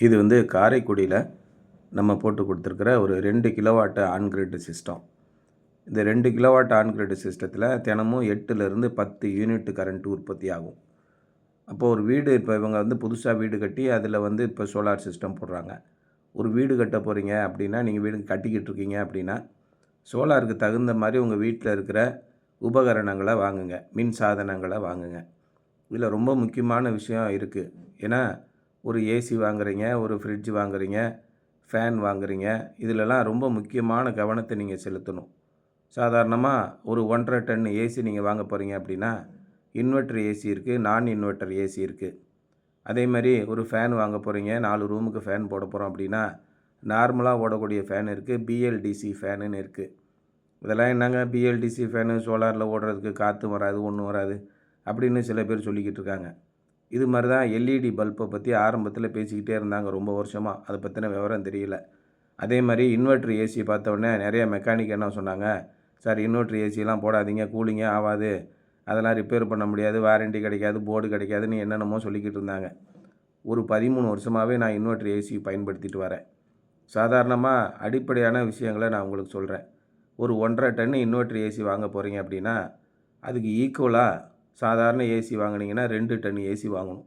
இது வந்து காரைக்குடியில் நம்ம போட்டு கொடுத்துருக்குற ஒரு 2 கிலோவாட் ஆன் கிரிட் சிஸ்டம். இந்த 2 கிலோவாட் ஆன் கிரிட் சிஸ்டத்தில் தினமும் 8லேருந்து 10 யூனிட் கரண்ட் உற்பத்தி ஆகும். அப்போது ஒரு வீடு இப்போ இவங்க வந்து புதுசாக வீடு கட்டி அதில் வந்து இப்போ சோலார் சிஸ்டம் போடுறாங்க. ஒரு வீடு கட்ட போகிறீங்க அப்படின்னா, நீங்கள் வீடு கட்டிக்கிட்டு இருக்கீங்க அப்படின்னா, சோலாருக்கு தகுந்த மாதிரி உங்கள் வீட்டில் இருக்கிற உபகரணங்களை வாங்குங்க, மின் சாதனங்களை வாங்குங்க. இதில் ரொம்ப முக்கியமான விஷயம் இருக்குது. ஏன்னா ஒரு ஏசி வாங்குறீங்க, ஒரு ஃப்ரிட்ஜ் வாங்குறீங்க, ஃபேன் வாங்குறீங்க, இதிலெல்லாம் ரொம்ப முக்கியமான கவனத்தை நீங்கள் செலுத்தணும். சாதாரணமாக ஒரு 1.5 டன் ஏசி நீங்கள் வாங்க போகிறீங்க அப்படின்னா, இன்வெர்ட்டர் ஏசி இருக்குது, நான் இன்வெர்ட்டர் ஏசி இருக்குது. அதே மாதிரி ஒரு ஃபேன் வாங்க போகிறீங்க, 4 ரூமுக்கு ஃபேன் போட போகிறோம் அப்படின்னா, நார்மலாக ஓடக்கூடிய ஃபேன் இருக்குது, பிஎல்டிசி ஃபேனுன்னு இருக்குது. இதெல்லாம் என்னங்க பிஎல்டிசி ஃபேனு, சோலாரில் ஓடுறதுக்கு காற்று வராது, ஒன்றும் வராது அப்படின்னு சில பேர் சொல்லிக்கிட்டு இருக்காங்க. இது மாதிரி தான் எல்இடி பல்பை பற்றி ஆரம்பத்தில் பேசிக்கிட்டே இருந்தாங்க ரொம்ப வருஷமாக. அதை பற்றின விவரம் தெரியல. அதே மாதிரி இன்வெர்ட்ரு ஏசியை பார்த்தோன்னே நிறைய மெக்கானிக் என்ன சொன்னாங்க, சார் இன்வெர்ட்ரு ஏசியெல்லாம் போடாதீங்க, கூலிங்கே ஆகாது, அதெல்லாம் ரிப்பேர் பண்ண முடியாது, வாரண்டி கிடைக்காது, போர்டு கிடைக்காதுன்னு என்னென்னமோ சொல்லிக்கிட்டு இருந்தாங்க. ஒரு 13 வருஷமாகவே நான் இன்வெர்ட்ரு ஏசி பயன்படுத்திட்டு வரேன். சாதாரணமாக அடிப்படையான விஷயங்களை நான் உங்களுக்கு சொல்கிறேன். ஒரு 1.5 டன் இன்வெர்ட்ரு ஏசி வாங்க போகிறீங்க அப்படின்னா, அதுக்கு ஈக்குவலாக சாதாரண ஏசி வாங்கினீங்கன்னா 2 டன் ஏசி வாங்கணும்.